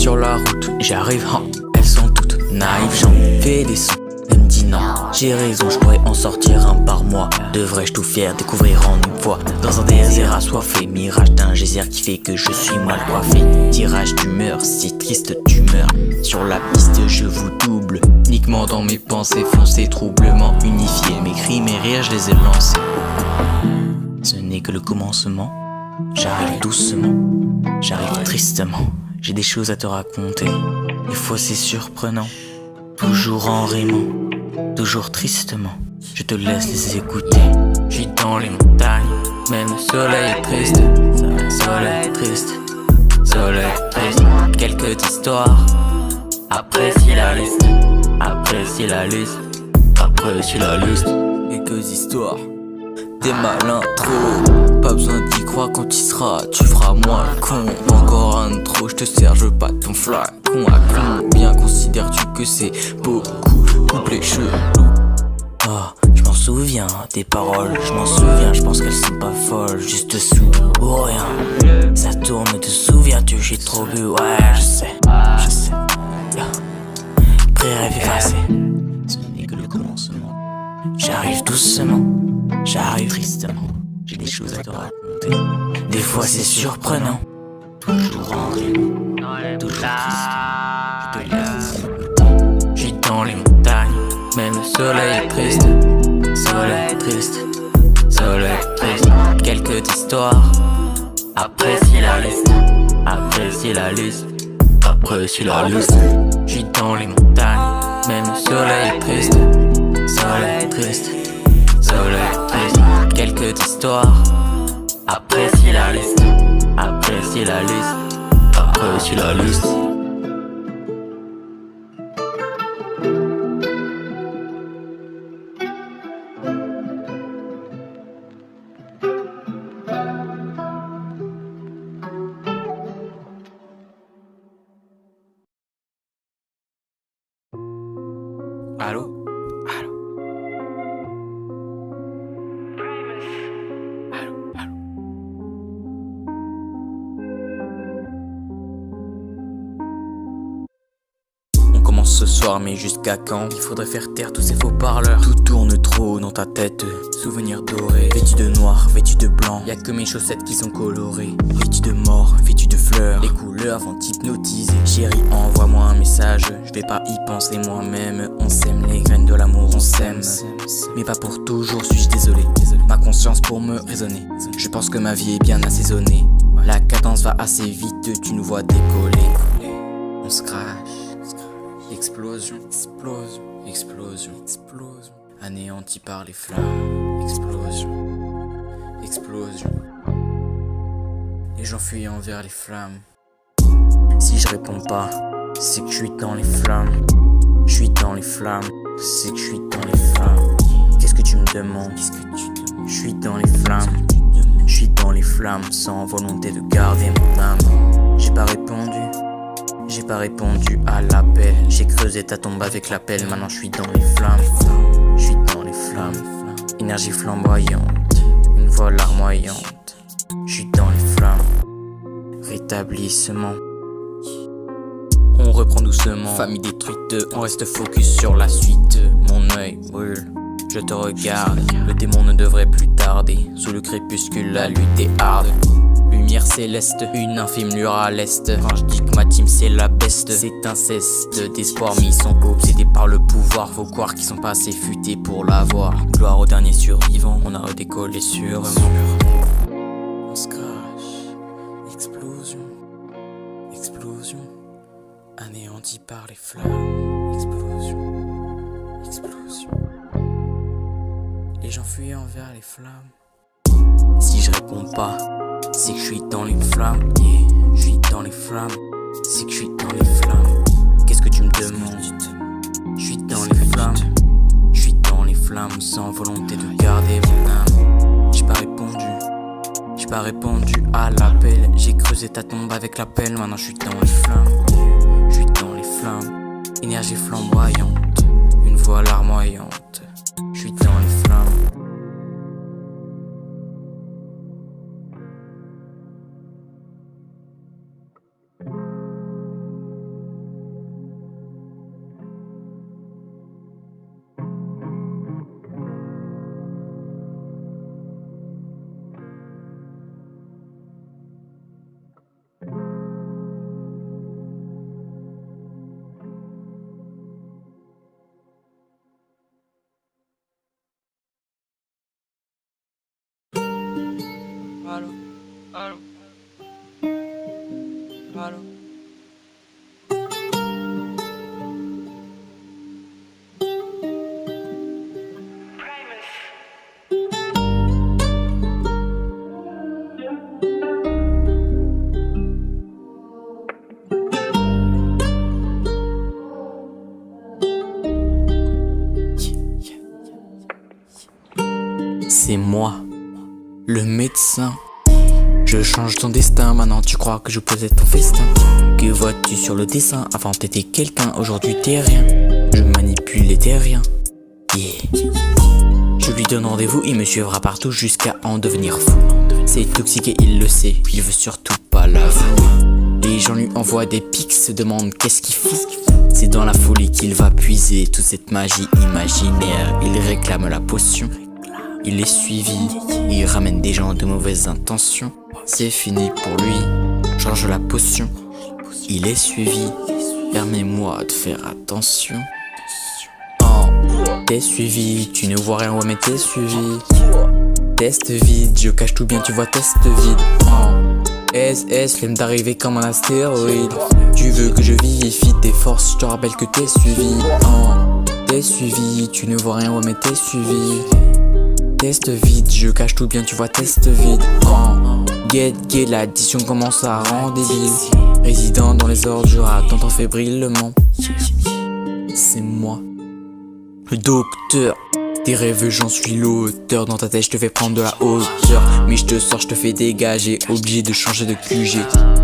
sur la route, j'arrive, elles sont toutes naïves. J'en fais des sons, elle me dit non, j'ai raison, je pourrais en sortir un par mois. Devrais-je tout faire, découvrir en une fois? Dans un désert assoiffé, mirage d'un geyser qui fait que je suis mal coiffé. Tirage d'humeur, si triste tu meurs. Sur la piste je vous double, uniquement dans mes pensées foncées, troublement unifié. Mes cris, mes rires, je les ai lancés. Ce n'est que le commencement, j'arrive doucement, j'arrive tristement. J'ai des choses à te raconter, des fois c'est surprenant. Toujours en rimant, toujours tristement, je te laisse les écouter. J'suis dans les montagnes, même le soleil est triste. Soleil triste, soleil triste. Quelques histoires, apprécie la liste. Apprécie la liste, apprécie la liste. Quelques histoires, t'es malin trop, pas besoin d'y croire quand tu seras, tu feras moins le con. Encore un de trop, je te sers, je veux pas ton flacon à combien considères-tu que c'est beaucoup? Coupe les cheveux. Ah, je m'en souviens des paroles, je m'en souviens, je pense qu'elles sont pas folles, juste sous ou rien. Ça tourne, te souviens-tu, j'ai trop bu, ouais, je sais. Yeah. Pré-rêve effacé, ce n'est que le commencement. J'arrive doucement, j'arrive tristement, j'ai des choses à te raconter. Des fois c'est surprenant, toujours en rime, toujours triste. Je te laisse écouter. J'suis dans les montagnes, même le soleil est triste. Soleil triste, soleil triste. Quelques histoires, apprécie la liste. Apprécie la liste, apprécie la liste. J'suis dans les montagnes, même le soleil est triste. Soleil triste, soleil triste. Quelques histoires, apprécie la liste. Apprécie la liste, apprécie la liste. Allô? Allô? Allô? Allô? On commence ce soir, mais jusqu'à quand? Il faudrait faire taire tous ces faux parleurs. Tout tourne trop dans ta tête. Souvenirs dorés, vêtus de noir, vêtus de blanc. Y'a que mes chaussettes qui sont colorées. Vêtus de mort, vêtus de fleurs. Les couleurs vont t'hypnotiser. Chérie, envoie-moi un message. Je vais pas y penser moi-même. On sème les graines de l'amour, on sème. Mais pas pour toujours, suis-je désolé. Ma conscience pour me raisonner. Je pense que ma vie est bien assaisonnée. La cadence va assez vite, tu nous vois décoller. On se crache. Explosion, explosion, explosion, explosion. Anéanti par les flammes. Explosion, explosion. Les gens fuyant vers les flammes. Si je réponds pas, c'est que je suis dans les flammes. Je suis dans les flammes, c'est que je suis dans les flammes. Qu'est-ce que tu me demandes? Je suis dans les flammes. Je suis dans les flammes, sans volonté de garder mon âme. J'ai pas répondu. J'ai pas répondu à l'appel. J'ai creusé ta tombe avec l'appel. Maintenant je suis dans les flammes. Je suis dans les flammes. Énergie flamboyante, une voix larmoyante. Je suis dans les flammes. Rétablissement. On reprend doucement. Famille détruite, on reste focus sur la suite. Mon œil brûle, je te regarde. Le démon ne devrait plus tarder. Sous le crépuscule, la lutte est hard. Lumière céleste, une infime lueur à l'est. Quand je dis que ma team c'est la best, c'est inceste d'espoir mis sont obsédés par le pouvoir. Faut croire qu'ils sont pas assez futés pour l'avoir. Gloire aux derniers survivants, on a redécollé sûrement. On se crache, explosion, explosion. Anéanti par les flammes, explosion, explosion. Les gens fuyant vers les flammes. Si je réponds pas, c'est que je suis dans les flammes, yeah. Je suis dans les flammes, c'est que je suis dans les flammes. Qu'est-ce que tu me demandes? Je suis dans les flammes, je suis dans les flammes, sans volonté de garder mon âme. J'ai pas répondu, j'ai pas répondu à l'appel. J'ai creusé ta tombe avec l'appel, maintenant je suis dans les flammes. Je suis dans les flammes, énergie flamboyante, une voix larmoyante. Je suis dans les flammes. Allô. C'est moi, le médecin. Je change ton destin, maintenant tu crois que je peux être ton festin. Que vois-tu sur le dessin? Avant t'étais quelqu'un, aujourd'hui t'es rien. Je manipule les terriens. Yeah. Je lui donne rendez-vous, il me suivra partout jusqu'à en devenir fou. C'est toxique et il le sait, il veut surtout pas l'avouer. Les gens lui envoient des pics, se demandent qu'est-ce qu'il fout. C'est dans la folie qu'il va puiser toute cette magie imaginaire. Il réclame la potion, il est suivi, il ramène des gens de mauvaises intentions. C'est fini pour lui, change la potion, il est suivi. Permets-moi de faire attention. Oh, t'es suivi, tu ne vois rien, ouais mais t'es suivi. Test vide, je cache tout bien, tu vois test vide. Oh, SS, flemme d'arriver comme un astéroïde. Tu veux que je vivifie tes forces, je te rappelle que t'es suivi. Oh, t'es suivi, tu ne vois rien, ouais mais t'es suivi. Test vide, je cache tout bien, tu vois test vide. Oh, get, l'addition commence à rendre débile. Résident dans les ordures, attendant fébrilement. C'est moi, le docteur. Tes rêves, j'en suis l'auteur. Dans ta tête, je te fais prendre de la hauteur. Mais je te sors, je te fais dégager. Obligé de changer de QG.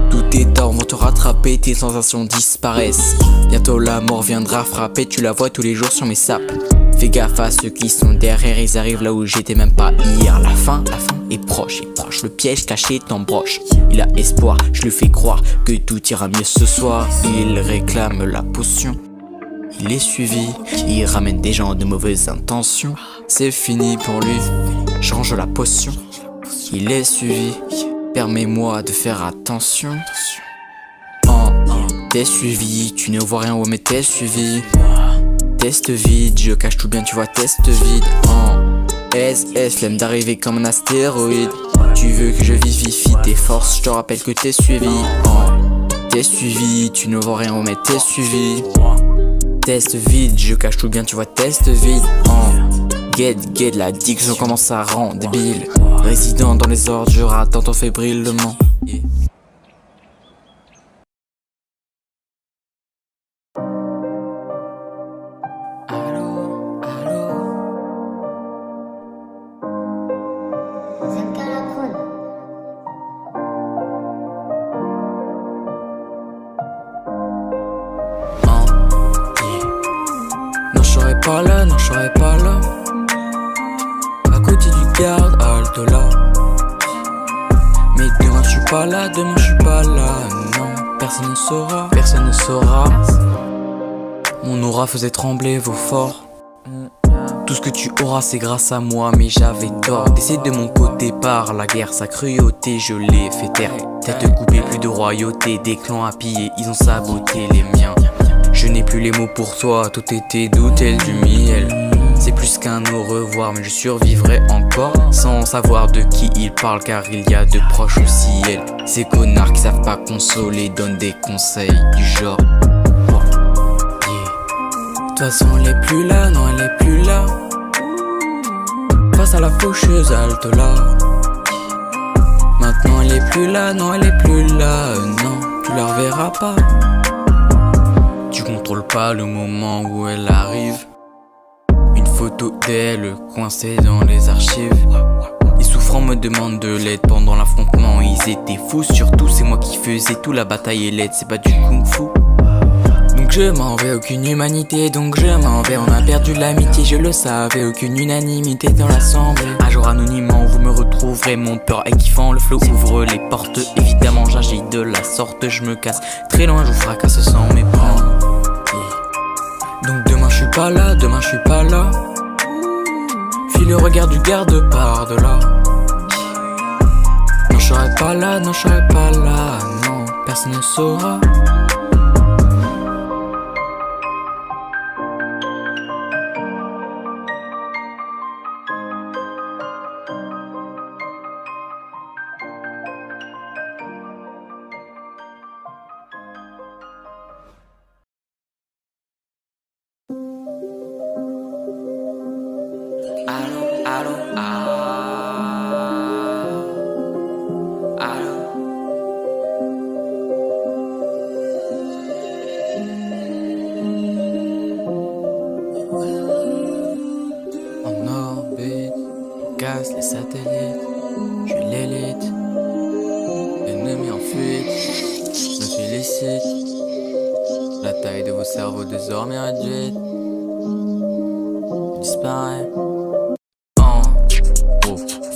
Tous tes torts vont te rattraper, tes sensations disparaissent. Bientôt la mort viendra frapper, tu la vois tous les jours sur mes sapes. Fais gaffe à ceux qui sont derrière, ils arrivent là où j'étais même pas hier. La fin est proche, le piège caché t'embroche. Il a espoir, je lui fais croire que tout ira mieux ce soir. Il réclame la potion, il est suivi, il ramène des gens de mauvaises intentions. C'est fini pour lui, je range la potion, il est suivi. Permets-moi de faire attention. Oh, t'es suivi, tu ne vois rien, ouais mais t'es suivi. Test vide, je cache tout bien, tu vois test vide. Oh, SS, flemme d'arriver comme un astéroïde. Tu veux que je vivifie tes forces, je te rappelle que t'es suivi. Oh, t'es suivi, tu ne vois rien, ouais mais t'es suivi. Test vide, je cache tout bien, tu vois test vide. Oh, get, l'addiction commence à rendre débile. Résident dans les ordures, attendant fébrilement. Yeah. Allô, allô. Zemka la prod. Non, je serai pas là, non, je serai pas là. À côté du garde, halte là. Mais demain je suis pas là, demain je suis pas là. Non, personne ne saura, personne ne saura. Mon aura faisait trembler vos forts. Tout ce que tu auras c'est grâce à moi, mais j'avais tort. D'essayer de mon côté par la guerre, sa cruauté je l'ai fait taire. Tête coupée, plus de royauté, des clans à piller, ils ont saboté les miens. Je n'ai plus les mots pour toi, tout était doux tel du miel. C'est plus qu'un au revoir, mais je survivrai encore sans savoir de qui il parle, car il y a de proches au ciel. Ces connards qui savent pas consoler donnent des conseils du genre. De toute façon elle est plus là, non elle est plus là. Face à la faucheuse halte là. Maintenant elle est plus là, non elle est plus là. Non, tu la reverras pas. Tu contrôles pas le moment où elle arrive. Une photo d'elle coincée dans les archives. Les souffrants me demandent de l'aide pendant l'affrontement. Ils étaient fous, surtout c'est moi qui faisais tout. La bataille et l'aide, c'est pas du kung-fu. Donc je m'en vais, aucune humanité, donc je m'en vais. On a perdu l'amitié, je le savais, aucune unanimité dans l'assemblée. Un jour anonymement, vous me retrouverez, mon peur est kiffant, le flow ouvre les portes. Évidemment j'agis de la sorte, je me casse très loin, je vous fracasse sans méprendre. Donc demain je suis pas là, demain je suis pas là. Fuis le regard du garde par de là. Non je serai pas là, non je serai pas là. Non, personne ne saura. Allô, allô. En orbite, casse les satellites. Je suis l'élite, ennemi en fuite. Me félicite. La taille de vos cerveaux désormais réduite. Disparaît.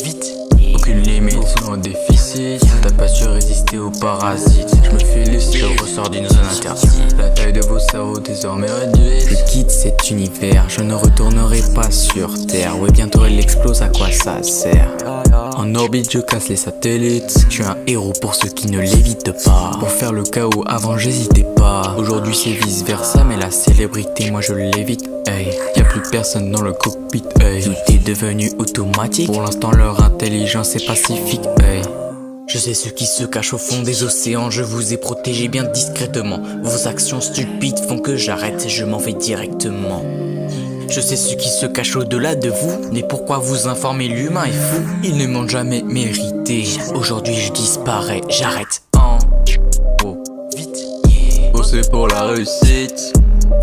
Vite, aucune limite, sans déficit. T'as pas su résister aux parasites. Je me félicite, je ressors d'une zone interdite. La taille de vos cerveaux désormais réduite. Je quitte cet univers, je ne retournerai pas sur Terre. Ouais, bientôt elle explose, à quoi ça sert? En orbite, je casse les satellites. Je suis un héros pour ceux qui ne l'évitent pas. Pour faire le chaos avant, j'hésitais pas. Aujourd'hui, c'est vice versa, mais la célébrité, moi je l'évite. Hey, y'a plus personne dans le cockpit. Hey, tout est devenu automatique. Pour l'instant, leur intelligence est pacifique. Hey. Je sais ce qui se cache au fond des océans. Je vous ai protégé bien discrètement. Vos actions stupides font que j'arrête. Je m'en vais directement. Je sais ce qui se cache au-delà de vous. Mais pourquoi vous informer? L'humain est fou. Ils ne m'ont jamais mérité. Aujourd'hui je disparais, j'arrête. Vite. Bosser pour la réussite.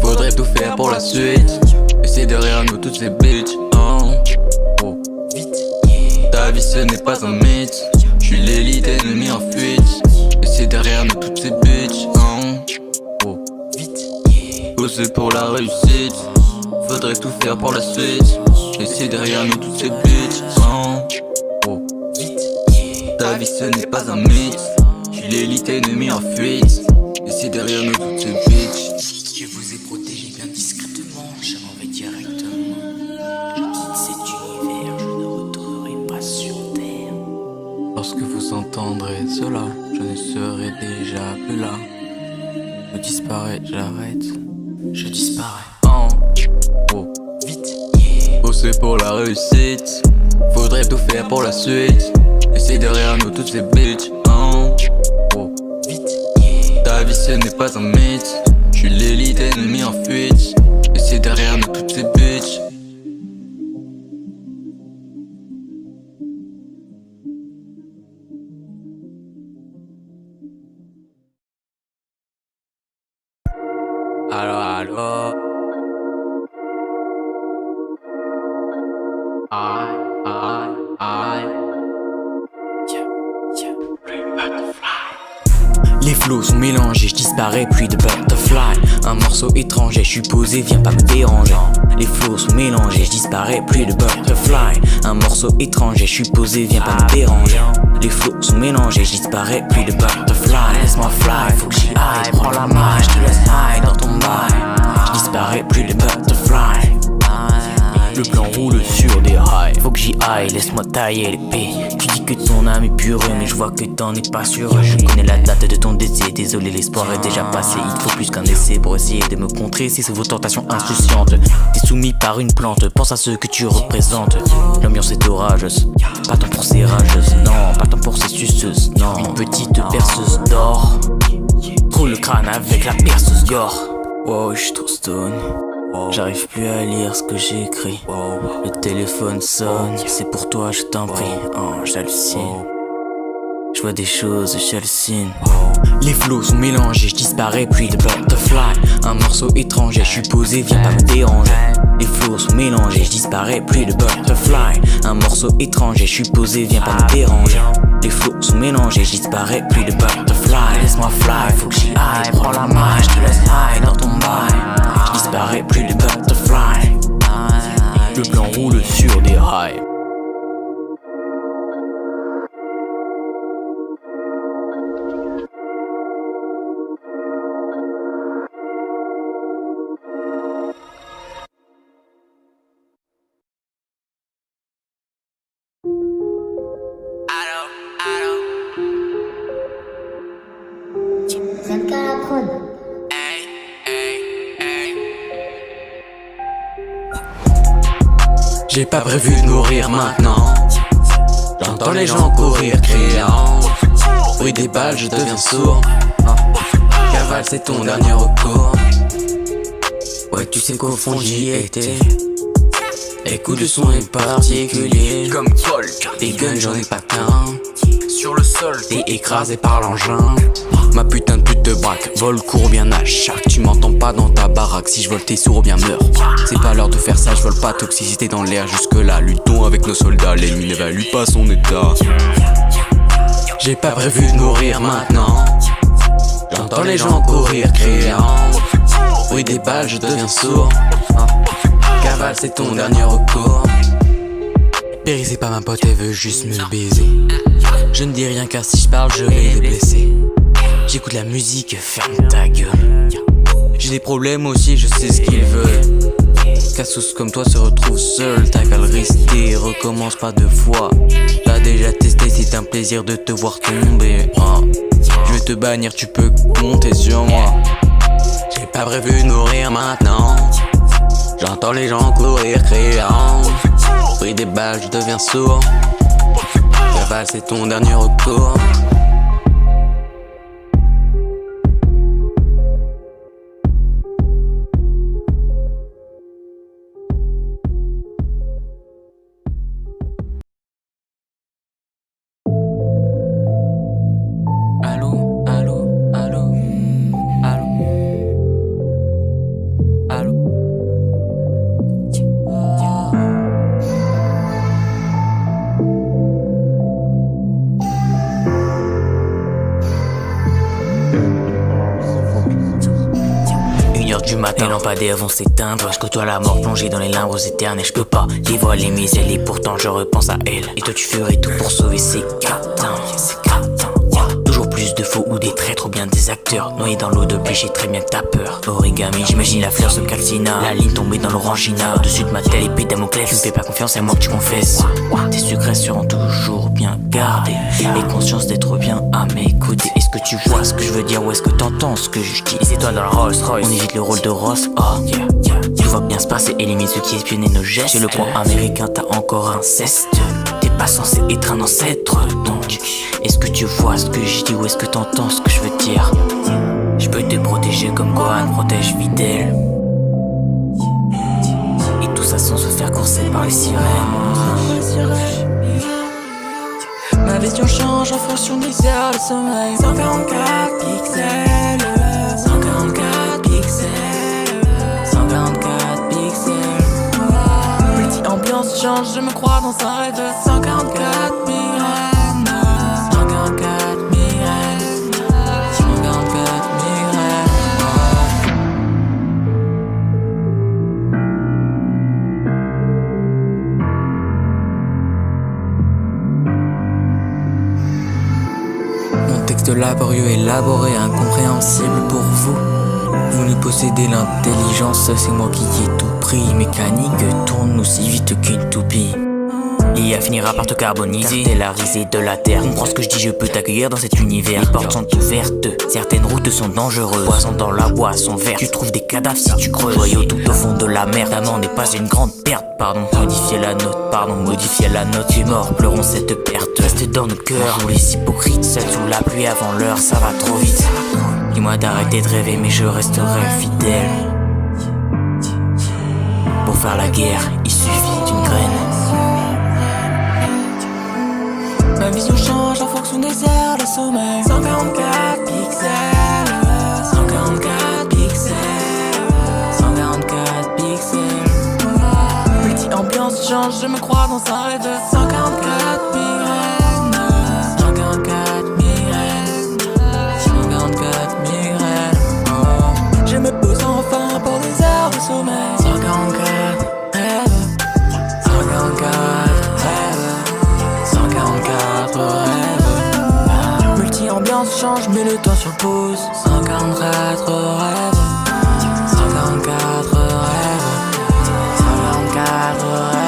Faudrait tout faire pour la suite. Et c'est derrière nous toutes ces bitches. Vite. Ta vie ce n'est pas un mythe. Je suis l'élite ennemi en fuite. Et c'est derrière nous toutes ces bitches. Vite. Bosser pour la réussite. Faudrait tout faire pour la suite. Et c'est derrière nous toutes ces bitches. Vite. Ta vie ce n'est pas un mythe. Je suis l'élite ennemie en fuite. Et c'est derrière nous toutes ces bitches. Je vous ai protégé bien discrètement. Je m'en vais directement. Je quitte cet univers. Je ne retournerai pas sur Terre. Lorsque vous entendrez cela, je ne serai déjà plus là. Je disparais, j'arrête. Je disparais. Vite. Bosser pour la réussite. Faudrait tout faire pour la suite. Et c'est derrière nous toutes ces bitches. Vite. Ta vie ce n'est pas un mythe. Je suis l'élite ennemie en fuite. Et c'est derrière nous toutes ces bitches. Allô. Les flots sont mélangés, je disparais, pluie de butterfly. Un morceau étranger, je suis posé, viens pas me déranger. Les flots sont mélangés, je disparais, pluie de butterfly. Un morceau étranger, je suis posé, viens pas me déranger. Les flots sont mélangés, je disparais, pluie de butterfly. Laisse-moi fly, faut que j'y aille, prends la main, je te laisse high dans ton bail. Je disparais, pluie de butterfly. Le plan roule sur des rails. Faut que j'y aille, laisse-moi tailler l'épée. Tu dis que ton âme est pure, mais je vois que t'en es pas sûr. Je connais la date de ton décès, désolé l'espoir est déjà passé. Il te faut plus qu'un essai pour essayer de me contrer si c'est vos tentations insouciantes. T'es soumis par une plante, pense à ce que tu représentes. L'ambiance est orageuse, pas temps pour ces rageuses. Non, pas temps pour ces suceuses, non. Une petite perceuse d'or. Trop le crâne avec la perceuse gore. Wow, j'suis trop stone. J'arrive plus à lire ce que j'écris. Le téléphone sonne, c'est pour toi, je t'en prie. J'hallucine. Je vois des choses, j'hallucine. Les flots sont mélangés, je disparais, puis de butterfly. Un morceau étranger, je suis posé, viens pas me déranger. Les flots sont mélangés, je disparais, puis de butterfly. Un morceau étranger, je suis posé, viens pas me déranger. Les flots sont mélangés, je disparais, puis de butterfly. Laisse-moi fly, faut que j'y aille, prends la main, je te laisse high dans ton bail. Je disparais, plus de butterfly. Le plan roule sur des rails. Zemka la prod. J'ai pas prévu de mourir maintenant. J'entends les gens courir, criant. Bruit des balles, je deviens sourd. Cavale, c'est ton dernier recours. Ouais, tu sais qu'au fond j'y étais. Écoute, le son est particulier. Comme Colt, des guns, j'en ai pas qu'un. Sur le sol, t'es écrasé par l'engin. Ma putain de pute te braque, vole, cours bien à chaque. Tu m'entends pas dans ta baraque, si je vole t'es sourd ou bien meurs. C'est pas l'heure de faire ça, je vole pas, toxicité dans l'air jusque là. Luttons avec nos soldats, l'ennemi n'évalue pas son état. J'ai pas prévu de mourir maintenant. J'entends les gens courir, criant. Bruit des balles, je deviens sourd. Cavale, c'est ton dernier recours. Perry, c'est pas ma pote, elle veut juste me baiser. Je ne dis rien car si je parle, je vais les blesser. J'écoute la musique, ferme ta gueule. J'ai des problèmes aussi, je sais ce qu'il veut. Cassos comme toi se retrouve seul, t'as qu'à le rester, recommence pas deux fois. T'as déjà testé, c'est un plaisir de te voir tomber. Je vais te bannir, tu peux compter sur moi. J'ai pas prévu de mourir maintenant. J'entends les gens courir, criant. Bruit des balles, je deviens sourd. Cavale, c'est ton dernier recours. Allô, allô, allô, allô, allô. Du matin, les lampadaires vont s'éteindre. Je côtoie la mort plongée dans les limbes éternels. Je peux pas dévoiler mes ailes et pourtant je repense à elle. Et toi tu ferais tout pour sauver ces catins. Toujours plus de faux ou des traîtres ou bien des acteurs noyés dans l'eau de péché, très bien que t'as peur. Origami, j'imagine la fleur se calcina. La ligne tombée dans l'orangina. Au-dessus de ma tête, épée Damoclès. Tu me fais pas confiance, c'est moi que tu confesses. Tes secrets seront toujours bien gardés. Et conscience d'être bien à mes côtés. Est-ce que tu vois ce que je veux dire ou est-ce que t'entends ce que je dis? Les étoiles dans la Rolls Royce, on évite le rôle de Ross. Oh yeah, yeah. Tout va bien se passer, élimine ceux qui espionnaient nos gestes. Sur le point américain, t'as encore un ceste. T'es pas censé être un ancêtre. Donc, est-ce que tu vois ce que je dis ou est-ce que t'entends ce que je veux dire? Je peux te protéger comme Gohan protège Videl. Et tout ça sans se faire courser par les sirènes. Ma vision change en fonction des heures de sommeil. 144 pixels, 144 pixels, 144 pixels. Petite ambiance change, je me crois dans un rêve. 144 migraines, 144 migraines, 144 migraines. Mon texte laborieux, élaboré, incompréhensible pour vous. Vous ne possédez l'intelligence, c'est moi qui ai tout pris. Mécanique tourne aussi vite qu'une toupie. L'IA finira par te carboniser, cartélarisé de la terre. Comprends ce que je dis, je peux t'accueillir dans cet univers. Les portes sont ouvertes, certaines routes sont dangereuses. Poisson dans la boisson verte, tu trouves des cadavres si tu creuses. Joyau tout au fond de la mer, ta mort n'est pas une grande perte. Pardon, modifier la note, pardon, modifier la note. Tu es mort, pleurons cette perte. Reste dans nos cœurs, nous les hypocrites. Seuls sous la pluie avant l'heure, ça va trop vite. Dis-moi d'arrêter de rêver, mais je resterai fidèle. Pour faire la guerre, il suffit d'une graine. Ma vision change en fonction des heures de sommeil. 144 pixels, 144 pixels, 144 pixels. Petite ambiance change, je me crois dans un rêve. 144 migraines, 144 migraines, 144 migraines. Je me pose enfin pour des heures de sommeil. 144 rêves, 144 rêves, 144 rêves. Multi-ambiance change, mais le temps sur pause. 144 rêves, 144 rêves, 144 rêves.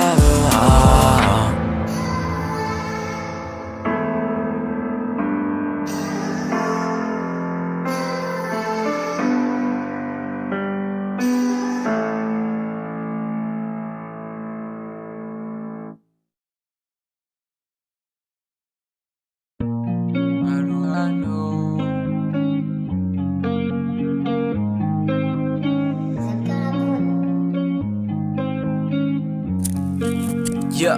Allô, allô. Yeah,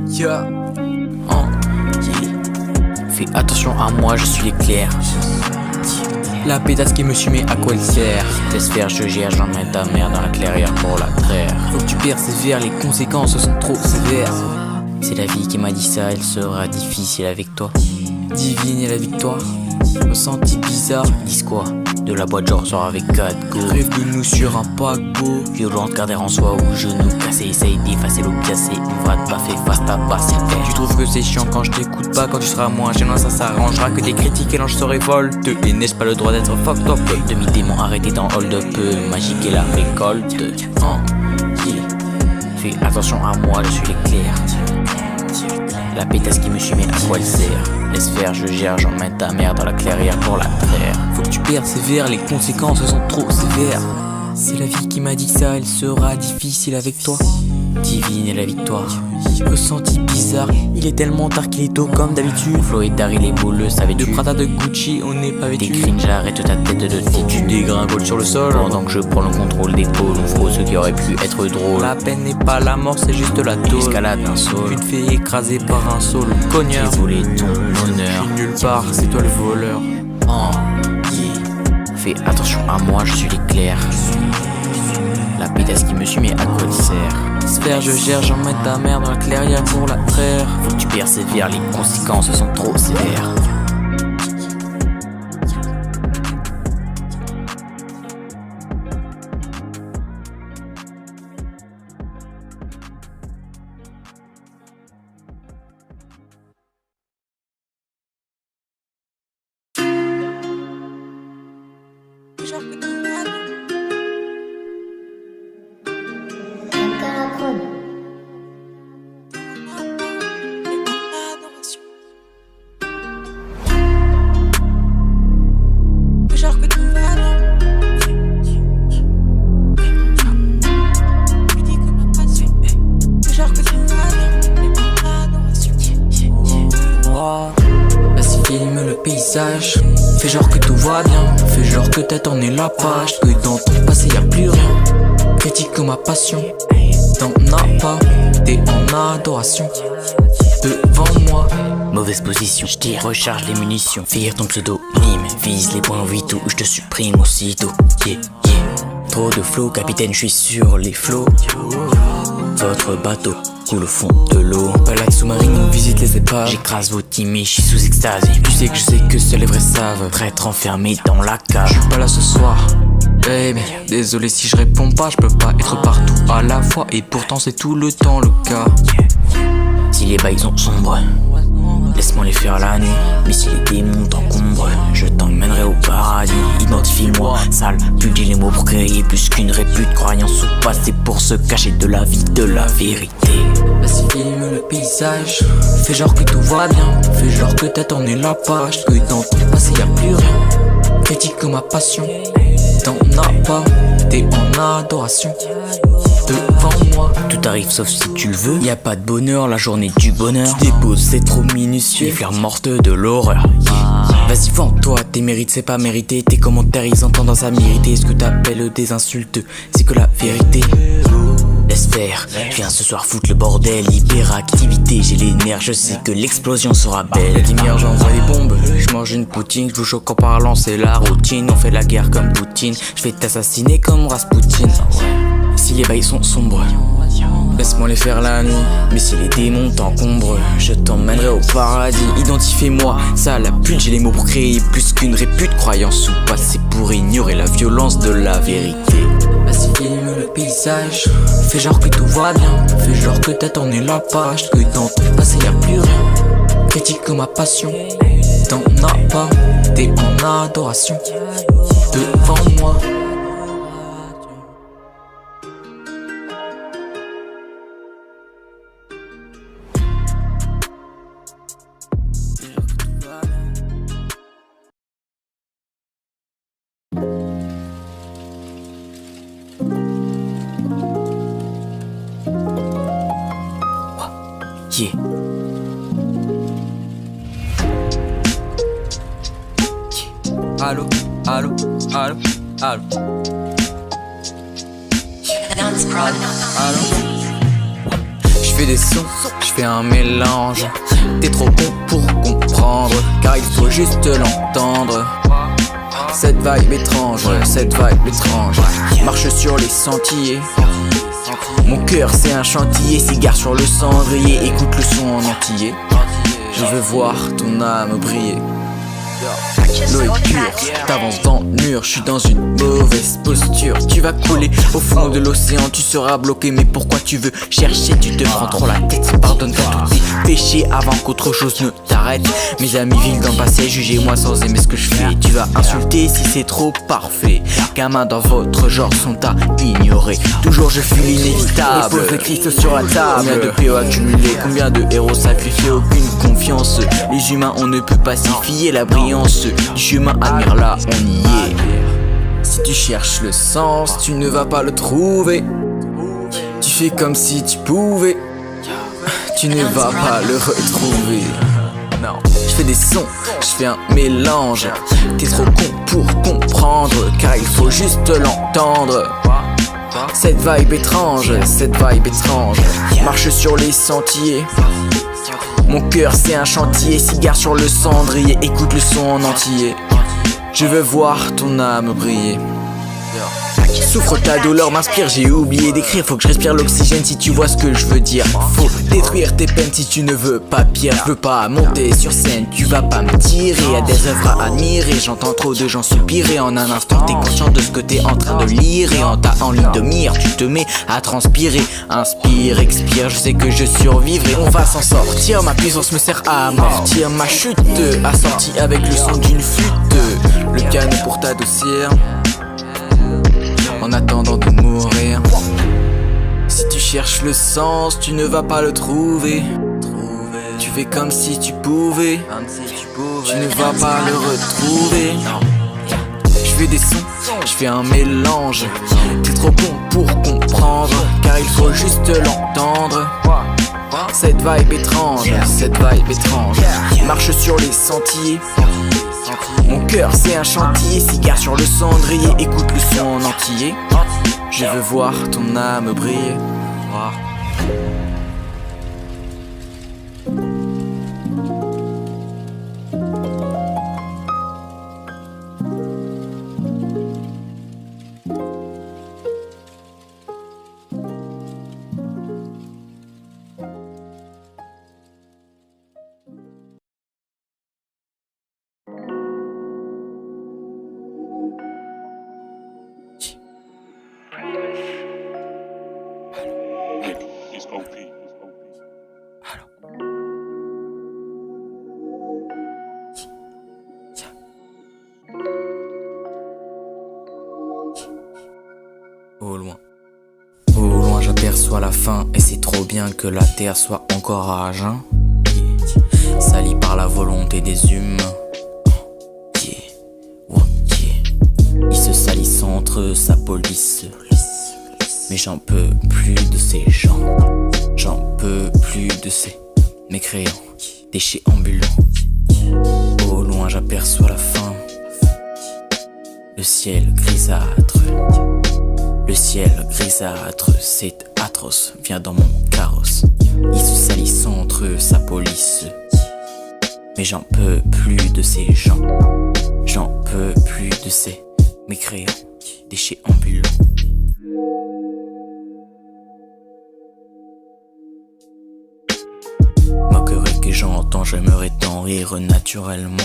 yeah. Fais attention à moi, je suis l'éclair. La pétasse qui me suit, mais à quoi elle sert? Laisse faire, je gère, j'emmène ta mère dans la clairière pour la traire. Faut que tu persévères, les conséquences sont trop sévères. C'est la vie qui m'a dit ça, elle sera difficile avec toi. Divine est la victoire, ressenti bizarre. Dis quoi? De la boîte genre sort avec 4 go. Rêve de nous sur un paquebot. Violente, garder en soi ou genoux cassés. Essaye d'effacer l'opiacé. On va te baffer face ta basse. Tu trouves que c'est chiant quand je t'écoute pas? Quand tu seras moins gênant, ça s'arrangera. Que des critiques et l'ange se révolte. Et n'est-ce pas le droit d'être fucked up? Demi-démon arrêté dans hold-up. Magique et la récolte. Fais attention à moi, je suis l'éclair. La pétasse qui me suit, mais à quoi elle sert? Laisse faire, je gère, j'emmène ta mère dans la clairière pour la traire. Faut que tu persévères, les conséquences sont trop sévères. C'est la vie qui m'a dit ça, elle sera difficile avec toi. Divine est la victoire, ressenti bizarre. Il est tellement tard qu'il est tôt comme d'habitude. Mon flow est tard, il est beau, le savais-tu? De Prada, de Gucci, on n'est pas vêtu. T'es cringe, arrête ta tête de tête. Tu dégringoles sur le sol pendant que je prends le contrôle des pôles. On frôle ce qui aurait pu être drôle. La peine n'est pas la mort, c'est juste la tôle. Escalade d'un saut, tu te fais écraser par un saut. Le cogneur, j'ai volé ton honneur. Je suis nulle part, c'est toi le voleur. Fais attention à moi, je suis l'éclair. La pétasse qui me suit, mais à quoi elle sert? Sphère, je gère, j'emmène ta mère dans la clairière pour la traire. Faut que tu persévères, les conséquences sont trop sévères. Vas-y, filme le paysage. Fais genre que tout va bien. Fais genre que t'as tourné la page. Que dans ton passé y'a plus rien. Critique ma passion. T'en as pas, t'es en adoration. Devant moi, mauvaise position, je tire, recharge les munitions. Fire ton pseudonyme, vise les points vitaux. Je te supprime aussitôt. Trop de flow, capitaine, je suis sur les flots. Votre bateau coule au fond de l'eau. Balade sous-marine, on visite les épaves. J'écrase vos timés, je suis sous extase. Tu sais que je sais que seuls les vrais savent. Traître enfermé dans la cave. Je suis pas là ce soir, baby. Désolé si je réponds pas, je peux pas être partout à la fois. Et pourtant c'est tout le temps le cas. Si les bails sont sombres, laisse-moi les faire la nuit. Mais si les démons t'encombrent, je t'emmènerai au paradis. Identifie-moi, sale, publie les mots pour créer plus qu'une répute. Croyance ou passé pour se cacher de la vie, de la vérité. Vas-y, filme le paysage. Fais genre que tout va bien. Fais genre que t'as tourné la page. Que dans ton passé y'a plus rien. Critique ma passion. T'en as pas, t'es en adoration. Devant moi, tout arrive sauf si tu le veux. Y a pas de bonheur, la journée du bonheur. Tu déposes, c'est trop minutieux. Les fleurs mortes de l'horreur. Vas-y, vends-toi, tes mérites, c'est pas mérité. Tes commentaires, ils entendent à m'irriter. Ce que t'appelles des insultes, c'est que la vérité. Laisse faire, je viens ce soir foutre le bordel. Hyperactivité, j'ai les nerfs, je sais que l'explosion sera belle. La lumière, j'envoie des bombes, je mange une poutine. Je vous choque en parlant, c'est la routine. On fait la guerre comme Poutine, je vais t'assassiner comme Rasputin. Si les bails sont sombres, laisse-moi les faire la nuit. Mais si les démons t'encombrent, je t'emmènerai au paradis. Identifie-moi, ça la pute, j'ai les mots pour créer plus qu'une répute. Croyance ou passé pour ignorer la violence de la vérité. Vas-y, filme le paysage. Fais genre que tout va bien. Fais genre que t'as tourné la page. Que dans ton passé y'a plus rien. Critique ma passion. T'en as pas, t'es en adoration. Devant moi. Yeah. Allô, allô, allô, allô. fais des sons, je fais un mélange. T'es trop con pour comprendre, car il faut juste l'entendre. Cette vibe étrange, marche sur les sentiers. Mon cœur c'est un chantier, cigare sur le cendrier. Écoute le son en entier. Je veux voir ton âme briller. L'eau est pure, t'avances dans le mur, je suis dans une mauvaise posture. Tu vas couler au fond de l'océan, tu seras bloqué. Mais pourquoi tu veux chercher, tu te prends trop la tête. Pardonne-toi tous tes péchés avant qu'autre chose ne t'arrête. Mes amis vivent dans le passé, jugez-moi sans aimer ce que je fais. Tu vas insulter si c'est trop parfait. Gamins dans votre genre sont à ignorer. Toujours je fuis l'inévitable, les pauvres Christ sur la table. Combien de PO accumulés, combien de héros sacrifiés, aucune confiance. Les humains on ne peut pas s'y fier, la brillance du chemin admire-la, on y est. Si tu cherches le sens, tu ne vas pas le trouver. Tu fais comme si tu pouvais, tu ne vas pas le retrouver. Non, je fais des sons, je fais un mélange. T'es trop con pour comprendre, car il faut juste l'entendre. Cette vibe étrange, marche sur les sentiers. Mon cœur c'est un chantier, cigare sur le cendrier. Écoute le son en entier. Je veux voir ton âme briller. Souffre ta douleur, m'inspire, j'ai oublié d'écrire. Faut que je respire l'oxygène si tu vois ce que je veux dire. Faut détruire tes peines si tu ne veux pas pire. Je veux pas monter sur scène, tu vas pas me tirer. Y'a des œuvres à admirer, j'entends trop de gens soupirer. En un instant t'es conscient de ce que t'es en train de lire. Et en ligne de mire, tu te mets à transpirer. Inspire, expire, je sais que je survivrai. On va s'en sortir, ma puissance me sert à amortir ma chute. Assortie avec le son d'une flûte. Le piano pour t'adoucir en attendant de mourir. Si tu cherches le sens, tu ne vas pas le trouver. Tu fais comme si tu pouvais, tu ne vas pas le retrouver. Je fais des sons, je fais un mélange. T'es trop bon pour comprendre, car il faut juste l'entendre. Cette vibe étrange, marche sur les sentiers. Mon cœur c'est un chantier, cigare sur le cendrier. Écoute le son en entier. Je veux voir ton âme briller. It's OP. Au loin j'aperçois la fin, et c'est trop bien que la terre soit encore à jeun. Salie par la volonté des humains. Ils se salissent entre eux, sa police. Mais j'en peux plus de ces gens. J'en peux plus de ces mécréants, déchets ambulants. Au loin j'aperçois la fin. Le ciel grisâtre. Le ciel grisâtre, c'est atroce. Viens dans mon carrosse. Ils se salissent entre eux, sa police. Mais j'en peux plus de ces gens. J'en peux plus de ces mécréants, déchets ambulants. Moquerie que j'entends, j'aimerais t'en rire naturellement.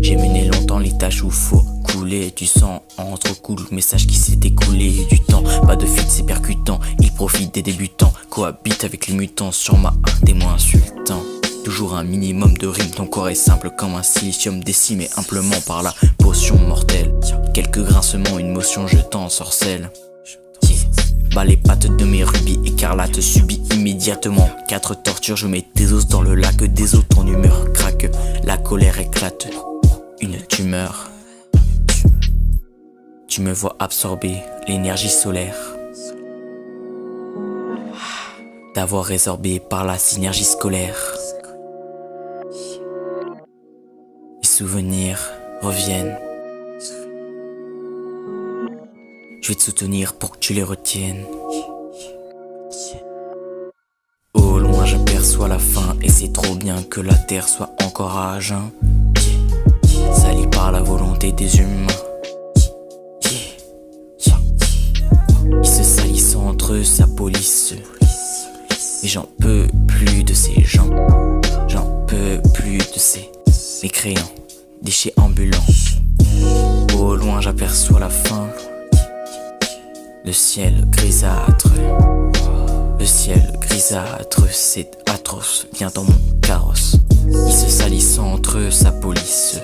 J'ai mené longtemps les tâches où faut couler du sang entre cool, message qui s'est écoulé du temps. Pas de fuite, c'est percutant, ils profitent des débutants. Cohabitent avec les mutants, sur ma des mots insultants. Toujours un minimum de rime, ton corps est simple comme un silicium décimé humblement par la potion mortelle. Quelques grincements, une motion, je t'ensorcelle. Bas les pattes de mes rubis écarlates, subis immédiatement 4 tortures, je mets tes os dans le lac des eaux, ton humeur craque, la colère éclate, une tumeur. Tu me vois absorber l'énergie solaire, d'avoir résorbé par la synergie scolaire. Les souvenirs reviennent. Je vais te soutenir pour que tu les retiennes. c'est trop bien que la terre soit encore à jeun. Salie par la volonté des humains. Ils se salissent entre eux, sa police. Et j'en peux plus de ces gens. J'en peux plus de ces mécréants, déchets ambulants. Au loin j'aperçois la fin. Le ciel grisâtre. Le ciel grisâtre, c'est atroce. Viens dans mon carrosse. Ils se salissent entre eux, sa police.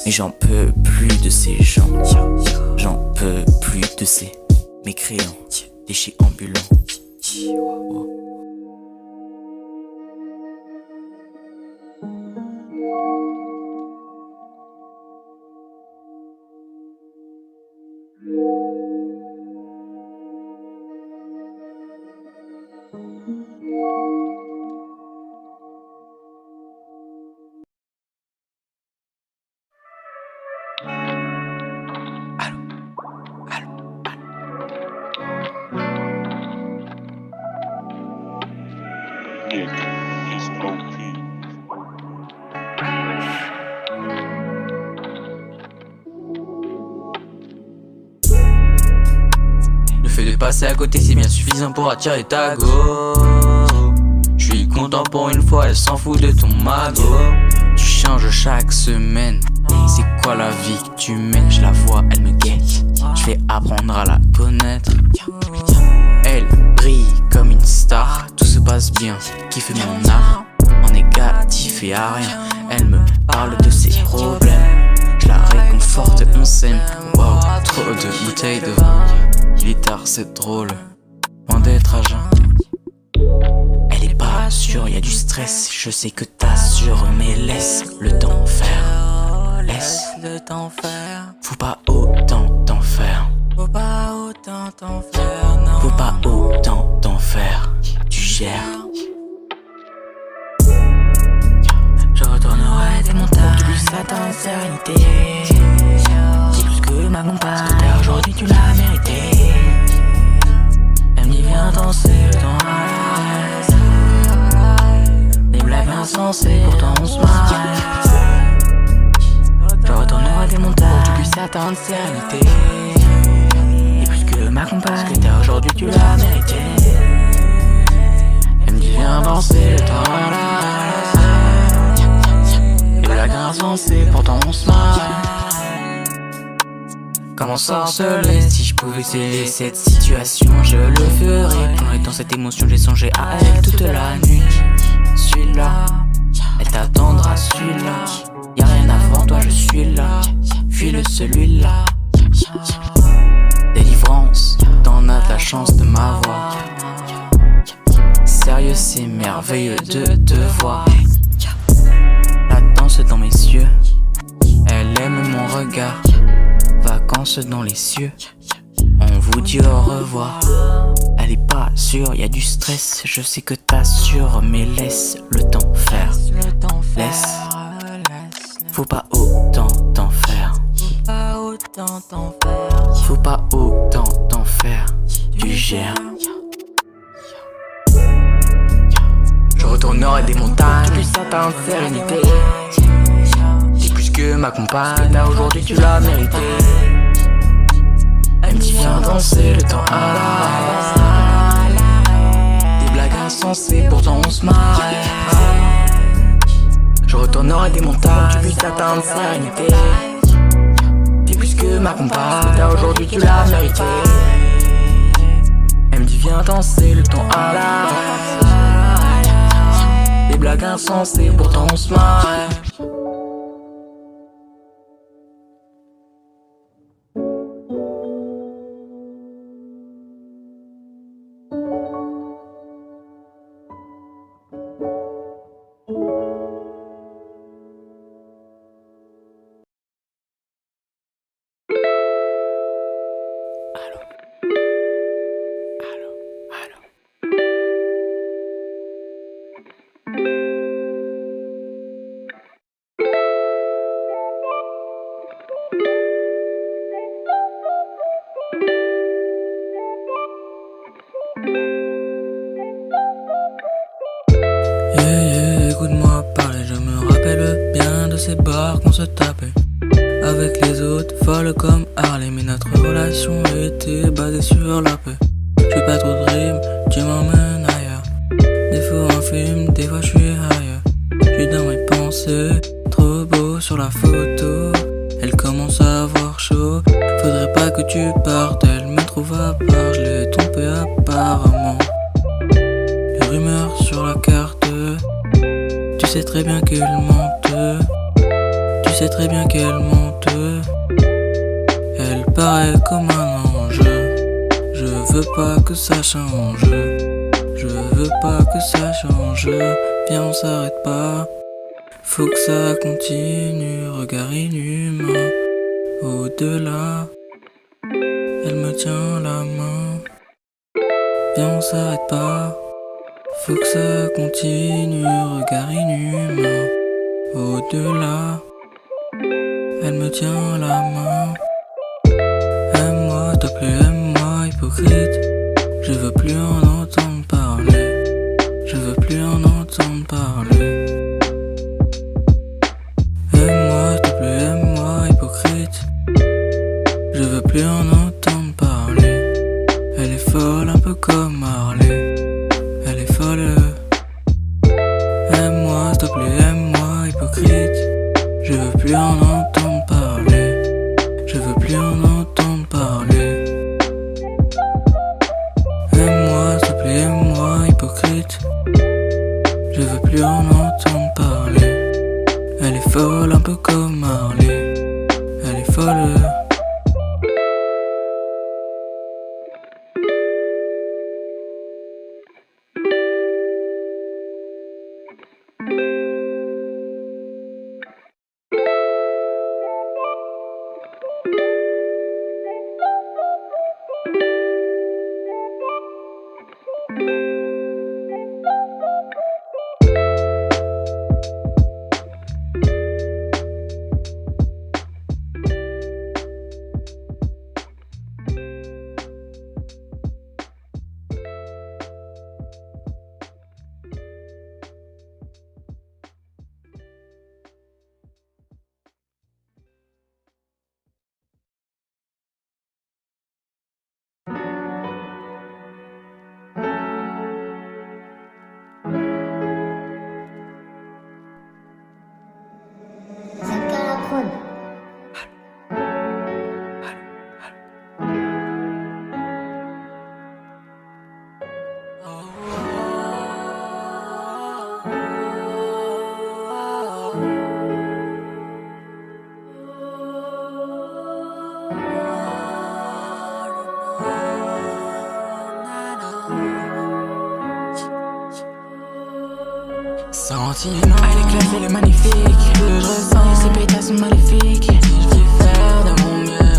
Mais j'en peux plus de ces gens. J'en peux plus de ces mécréants, déchets ambulants. Nick is OP. Le fait de passer à côté c'est bien suffisant pour attirer ta go. J'suis content pour une fois, elle s'en fout de ton magot. Tu changes chaque semaine, c'est quoi la vie que tu mènes? Je la vois, elle me guette, j'vais apprendre à la connaître. Elle brille comme une star, tout se passe bien, kiffe mon art. En négatif et à rien, elle me parle de ses problèmes. Je la réconforte, on s'aime. Wow, trop de bouteilles de vin. Il est tard, c'est drôle, loin d'être à jeun. Elle est pas sûre, y'a du stress. Je sais que t'assures, mais laisse le temps faire. Laisse le temps faire. Faut pas autant t'en faire. Faut pas autant t'en faire, non. Faut pas autant t'en faire. Tu gères. Je retournerai des montagnes, plus atteindre sérénité. C'est plus que ma compagne, ce que t'as aujourd'hui tu l'as mérité. Elle me dit viens danser, le temps arrête. Des blagues insensées, pourtant on se marre. Je retournerai des montagnes, pour que tu puisses atteindre sérénité. Et plus que ma compagne, ce que t'as aujourd'hui tu l'as mérité. Elle me dit viens danser, le temps arrête. La grâce insensée, pourtant on se marre. Comment sorceler? Si je pouvais sceller cette situation, je le ferais. Plongé dans cette émotion, j'ai songé à elle toute la nuit. Celui-là, elle t'attendra, celui-là. Y'a rien à voir, toi je suis là. Fuis-le celui-là. Délivrance, t'en as de la chance de m'avoir. Sérieux, c'est merveilleux de te voir. Dans mes yeux, elle aime mon regard. Vacances dans les cieux, on vous dit au revoir. Elle est pas sûre, y a du stress. Je sais que t'assures, mais laisse le temps faire. Laisse, faut pas autant t'en faire. Faut pas autant t'en faire. Tu gères. Je retournerai des montagnes, plus atteindre sérénité. C'est plus que ma compagne, ce que t'as aujourd'hui tu l'as mérité. Elle me dit viens danser, le temps à l'arrêt. Des blagues insensées, pourtant on se marre. Je retournerai des montagnes, tu puisses atteindre sérénité. C'est plus que ma compagne, ce que t'as aujourd'hui tu l'as mérité. Elle me dit viens danser, le temps à l'arrêt. Des blagues insensées, pourtant on se marre. se taper. Avec les autres, folle comme Harley, mais notre relation était basée sur la paix. J'fais pas trop de rimes, tu m'emmènes ailleurs. Des fois un film, des fois j'suis ailleurs. J'suis dans mes pensées, trop beau sur la photo. Elle commence à avoir chaud, faudrait pas que tu partes. Elle me trouve à part, je l'ai trompée apparemment. Les rumeurs sur la carte, tu sais très bien qu'elle mente. Tu sais très bien qu'elle mente. Elle paraît comme un ange. Je veux pas que ça change. Je veux pas que ça change. Viens on s'arrête pas. Faut que ça continue. Regard inhumain. Au-delà. Elle me tient la main. Viens on s'arrête pas. Faut que ça continue. Regard inhumain. Au-delà. Elle me tient la main. Aime-moi, s'il te plaît, aime-moi, hypocrite. Je veux plus en entendre parler. Je veux plus en entendre parler. Aime-moi, s'il te plaît, aime-moi, hypocrite. Je veux plus en entendre parler. Elle est folle, un peu comme Harley. Elle est folle. Aime-moi, s'il te plaît, aime-moi, hypocrite. Je veux plus en entendre parler. Je veux plus en entendre parler. Aime-moi, s'il te plaît, aime-moi, hypocrite. Je veux plus en entendre parler. Elle est folle, un peu comme Harley. Elle est folle. Sentiment, elle est classe, elle est magnifique. Que je ressens, ces pétasses sont maléfiques. Je vais faire de mon mieux,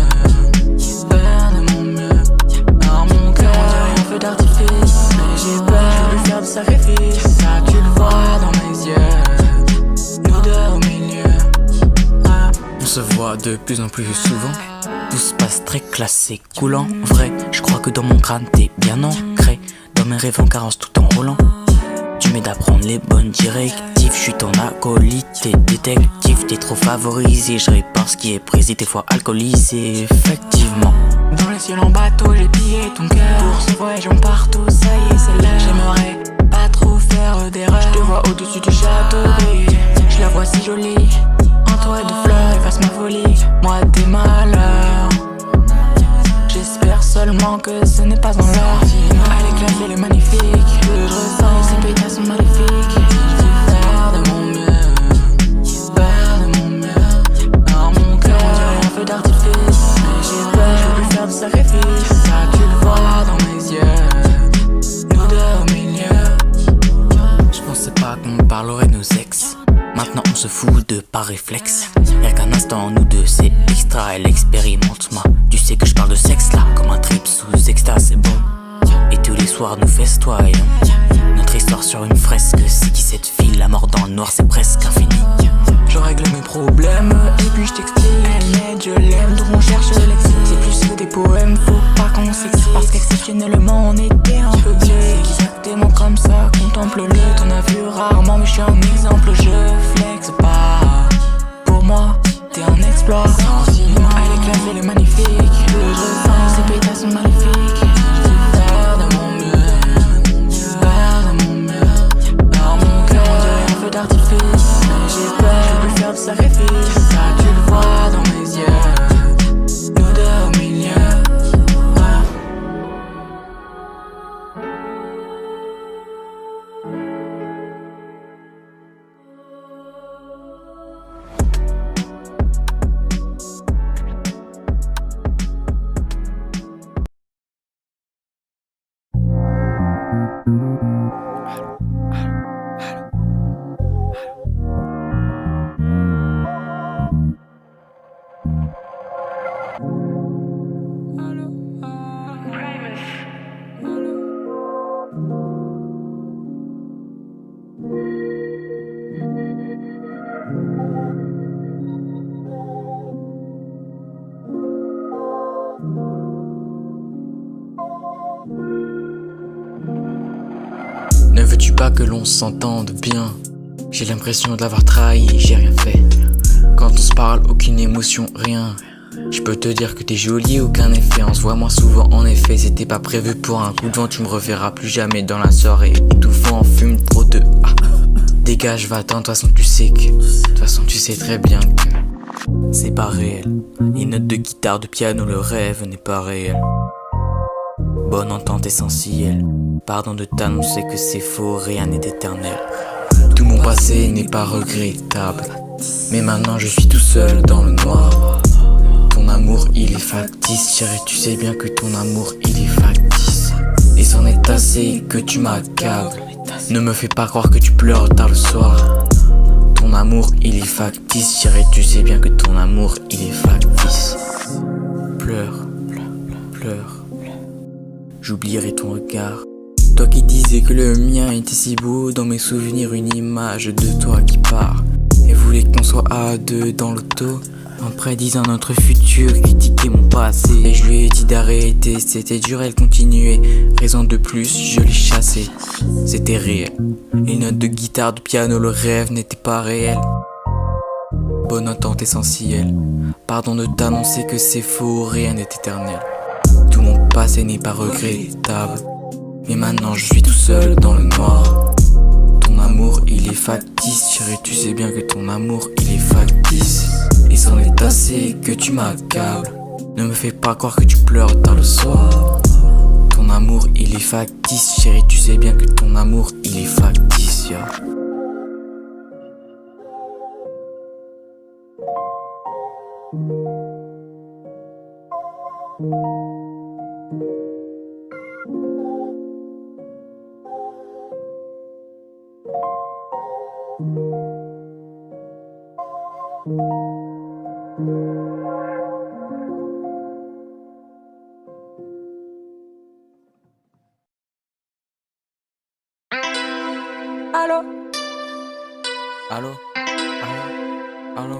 faire de mon mieux. Dans mon cœur, on dirait un feu d'artifice. Mais j'ai peur, je veux faire du sacrifice. C'est ça que tu le vois dans mes yeux. Nous deux au milieu. On se voit de plus en plus souvent. Tout se passe très classé, coulant. Vrai, je crois que dans mon crâne t'es bien ancré. Dans mes rêves en carence tout en roulant. Tu m'aides à prendre les bonnes directives. Je suis ton acolyte, t'es détective. T'es trop favorisé, je répare ce qui est brisé. Des fois alcoolisé, effectivement. Dans les cieux en bateau, j'ai pillé ton cœur. Pour ce voyage en partout, ça y est c'est l'heure. J'aimerais pas trop faire d'erreur. Je te vois au-dessus du château gris. Je la vois si jolie, entourée de fleurs, efface ma folie. Moi tes malheurs. J'espère seulement que ce n'est pas en l'or. Elle est classe, elle est magnifique. Que je ressens, ces pétasses sont maléfiques. Je vais faire de mon mieux, faire de mon mieux. Dans mon cœur, on dirait un feu d'artifice. Mais j'ai peur, je veux plus faire du sacrifice. C'est ça que tu le vois dans mes yeux. Nous deux au milieu. Je pensais pas qu'on parlerait de nos ex. Maintenant on se fout de par réflexe. Y'a qu'un instant nous deux c'est extra. Elle expérimente moi. Tu sais que je parle de sexe là. Comme un trip sous extase c'est bon. Et tous les soirs nous festoyons. Notre histoire sur une fresque. C'est qui cette fille? La mort dans le noir c'est presque infini. Je règle mes problèmes et puis je t'explique. Elle m'aide, je l'aime, donc on cherche le lexique. C'est plus que des poèmes, faut pas qu'on s'excite. Parce qu'exceptionnellement on était un peu blé. Exactement comme ça, contemple-le. T'en as vu rarement mais je suis un exemple. Je flex pas, pour moi t'es un exploit. Sentiment, elle est classe, elle est magnifique. Le je sens, ses pétasses sont maléfiques. J'ai peur de mon mieux, j'ai peur de mon mieux. Dans mon cœur, on dirait un feu d'artifice. Mais j'ai peur, je peux faire du sacrifice. Ça, tu le vois dans mes yeux. Nous deux au milieu. Ne veux-tu pas que l'on s'entende bien? J'ai l'impression de l'avoir trahi, j'ai rien fait. Quand on se parle, aucune émotion, rien. Je peux te dire que t'es jolie, aucun effet. On se voit moins souvent, en effet, c'était pas prévu pour un coup de vent. Tu me reverras plus jamais dans la soirée. Étouffant, on fume trop de... Dégage, va-t'en, de toute façon tu sais que... De toute façon tu sais très bien que... C'est pas réel. Les notes de guitare, de piano, le rêve n'est pas réel. Bonne entente essentielle. Pardon de t'annoncer que c'est faux, rien n'est éternel. Tout mon passé n'est pas regrettable. Mais maintenant je suis tout seul dans le noir. Ton amour il est factice, chérie, tu sais bien que ton amour il est factice. Et c'en est assez que tu m'accables. Ne me fais pas croire que tu pleures tard le soir. Ton amour il est factice, chérie, tu sais bien que ton amour il est factice. Pleure, pleure. J'oublierai ton regard. Toi qui disais que le mien était si beau, dans mes souvenirs une image de toi qui part. Et voulais qu'on soit à deux dans l'auto, en prédisant notre futur, critiquer mon passé. Et je lui ai dit d'arrêter, c'était dur, elle continuait. Raison de plus, je l'ai chassé. C'était réel. Les notes de guitare, de piano, le rêve n'était pas réel. Bonne entente essentielle. Pardon de t'annoncer que c'est faux, rien n'est éternel. Tout mon passé n'est pas regrettable. Mais maintenant je suis tout seul dans le noir. Ton amour il est factice, chérie, tu sais bien que ton amour il est factice. Et c'en est assez que tu m'accables. Ne me fais pas croire que tu pleures tard le soir. Ton amour il est factice, chérie, tu sais bien que ton amour il est factice, yeah. Allô? Allô? Allô?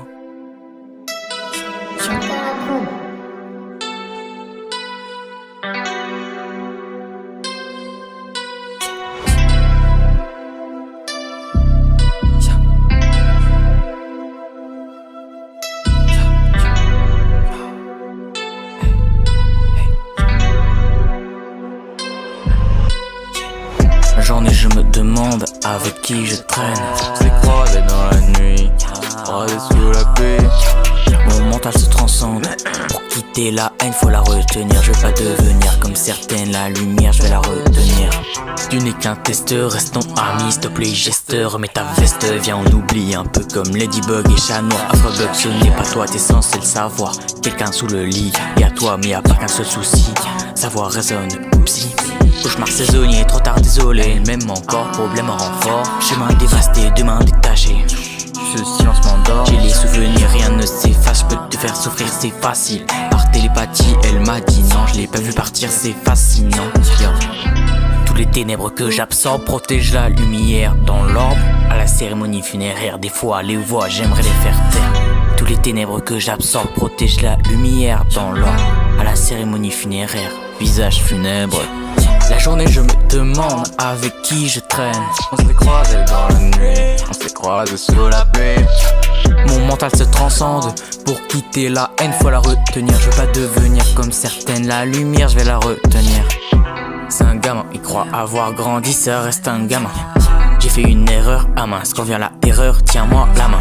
Journée, je me demande avec qui je traîne. C'est croisé dans la nuit, croisé sous la pluie. Mon mental se transcende. Pour quitter la haine, faut la retenir. Je vais pas devenir comme certaines, la lumière, je vais la retenir. Tu n'es qu'un testeur, restons amis, s'il te plaît, gesteur. Remets ta veste, viens, on oublie. Un peu comme Ladybug et Chat Noir. Afrobug, ce n'est pas toi, t'es censé le savoir. Quelqu'un sous le lit, et à toi, mais y'a pas qu'un seul souci. Savoir résonne, oupsie. Cauchemar saisonnier, trop tard, désolé. Même encore, problème en renfort. Chemin dévasté, demain détaché. Ce silence m'endort. J'ai les souvenirs, rien ne s'efface. Je peux te faire souffrir, c'est facile. Par télépathie, elle m'a dit non. Je l'ai pas vu partir, c'est fascinant. Tous les ténèbres que j'absorbe protègent la lumière dans l'orbe. À la cérémonie funéraire, des fois les voix, j'aimerais les faire taire. Tous les ténèbres que j'absorbe protègent la lumière dans l'orbe. À la cérémonie funéraire, visage funèbre. La journée je me demande avec qui je traîne. On s'est croisés dans la nuit, on s'est croisés sous la pluie. Mon mental se transcende, pour quitter la haine faut la retenir. Je veux pas devenir comme certaines, la lumière je vais la retenir. C'est un gamin, il croit avoir grandi, ça reste un gamin. J'ai fait une erreur, ah mince, quand vient la erreur, tiens-moi la main.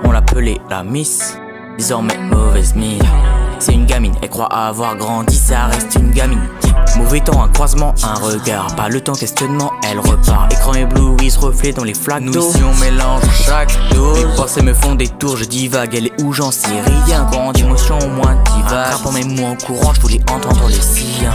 On l'appelait la miss, désormais mauvaise mine. C'est une gamine, elle croit avoir grandi, ça reste une gamine. Mauvais temps, un croisement, un regard, pas le temps questionnement, elle repart. Écran ébloui, se reflète dans les flaques d'eau. Nous ici on mélange chaque dose. Les pensées me font des tours, je divague, elle est où j'en sais rien. Courant d'émotions, moins divague. Rappant mes mots en courant, je voulais entendre les siens.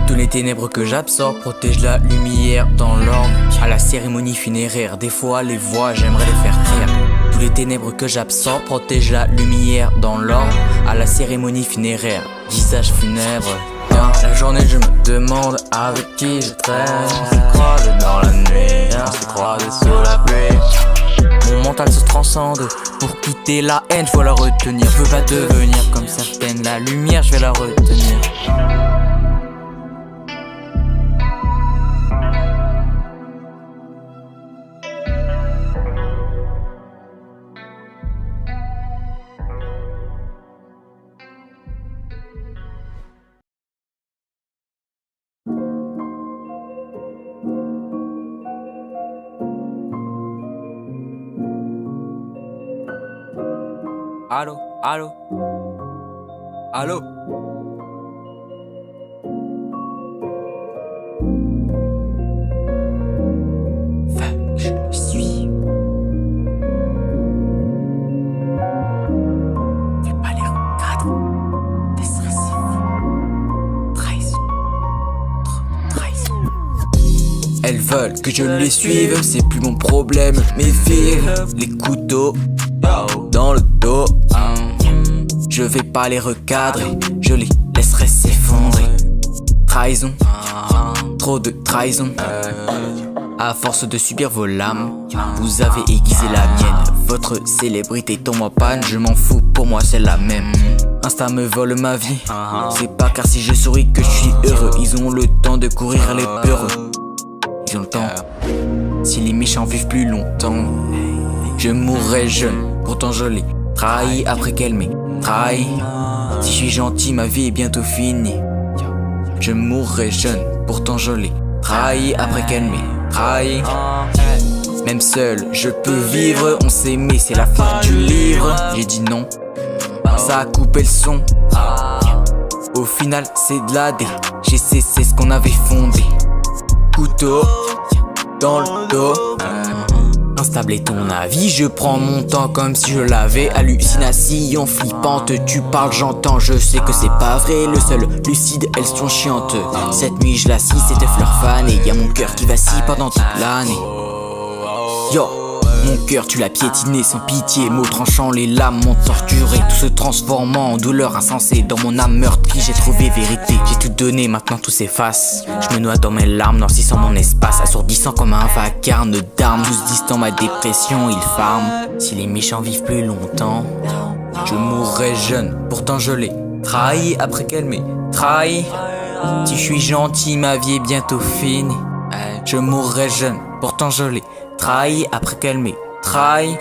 Tous les ténèbres que j'absorbe protègent la lumière dans l'ordre. À la cérémonie funéraire, des fois les voix j'aimerais les faire taire. Tous les ténèbres que j'absorbe protègent la lumière dans l'ordre. À la cérémonie funéraire, visage funèbre. La journée je me demande avec qui je traîne. On s'est croisés dans la nuit, on s'est croisés sous la pluie. Mon mental se transcende, pour quitter la haine faut la retenir. Je veux pas devenir comme certaines, la lumière je vais la retenir. Allô, allô, allô. Je le suis. Fais pas les recadres. Déstressif. Trahison. Trahison. Elles veulent que je les suive, c'est plus mon problème. Mes filles, les couteaux dans le dos. Je vais pas les recadrer, je les laisserai s'effondrer. Trahison, trop de trahison. À force de subir vos lames, vous avez aiguisé la mienne. Votre célébrité tombe en panne, je m'en fous, pour moi c'est la même. Insta me vole ma vie, c'est pas car si je souris que je suis heureux. Ils ont le temps de courir les peureux. Ils ont le temps, si les méchants vivent plus longtemps. Je mourrai jeune, pourtant je l'ai trahi après qu'elle m'ait trahi. Si je suis gentil, ma vie est bientôt finie. Je mourrai jeune, pourtant je l'ai trahi après qu'elle m'ait trahi. Même seul, je peux vivre, on s'aimait, c'est la fin du livre. J'ai dit non, ça a coupé le son. Au final, c'est de la dé, j'ai cessé ce qu'on avait fondé. Couteau dans le dos. Instable est ton avis, je prends mon temps comme si je l'avais. Hallucination flippante, tu parles, j'entends, je sais que c'est pas vrai. Le seul lucide, elles sont chiantes. Cette nuit je la scie, c'était fleur fan. Et y'a mon cœur qui vacille pendant toute l'année. Yo, mon cœur tu l'as piétiné sans pitié. Mots tranchants, les lames m'ont torturé. Tout se transformant en douleur insensée. Dans mon âme meurtrie, j'ai trouvé vérité. J'ai tout donné, maintenant tout s'efface. Je me noie dans mes larmes, noircissant mon espace. Assourdissant comme un vacarme d'armes. Tous distant ma dépression, il farme. Si les méchants vivent plus longtemps, je mourrai jeune, pourtant je l'ai trahi après qu'elle m'ait trahi. Si je suis gentil, ma vie est bientôt finie. Je mourrai jeune, pourtant je l'ai trahi après qu'elle m'ait trahi.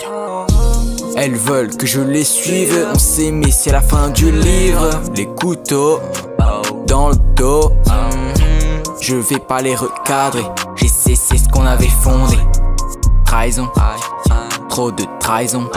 Elles veulent que je les suive, on s'aimait, c'est la fin du livre. Les couteaux dans le dos, je vais pas les recadrer, j'ai cessé ce qu'on avait fondé. Trahison, trop de trahison.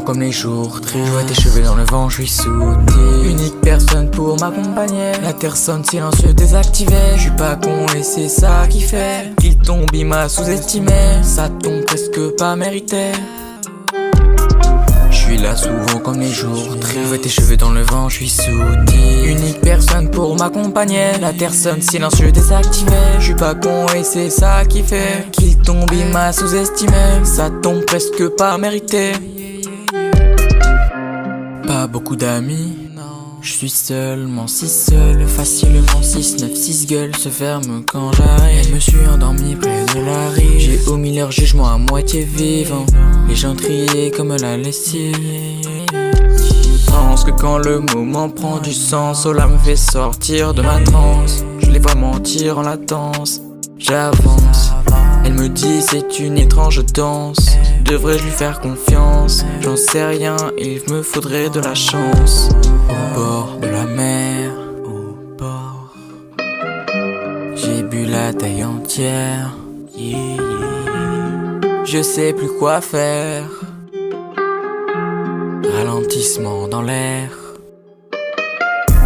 comme les jours tristes. Je vois tes cheveux dans le vent, je suis sous tes. Unique personne pour m'accompagner. La terre sonne silencieux désactivé. Je suis pas con et c'est ça qui fait qu'il tombe, il m'a sous-estimé. Ça tombe presque pas mérité. Je suis là souvent comme les jours tristes. Je vois tes cheveux dans le vent, je suis sous tes. Unique personne pour m'accompagner. La terre sonne silencieux désactivé. Je suis pas con et c'est ça qui fait qu'il tombe, il m'a sous-estimé. Ça tombe presque pas mérité. Pas beaucoup d'amis, je suis seulement si seul. Facilement 6, 9, 6 gueules se ferment quand j'arrive. Je me suis endormi près de la rive. J'ai omis leur jugement à moitié vivant. Les gens triaient comme la lessive. Pense que quand le moment prend du sens, cela me fait sortir de ma transe. Je les vois mentir en latence. J'avance. Elle me dit c'est une étrange danse. Devrais-je lui faire confiance? J'en sais rien, il me faudrait de la chance. Au bord de la mer, au bord, j'ai bu la taille entière. Je sais plus quoi faire. Ralentissement dans l'air.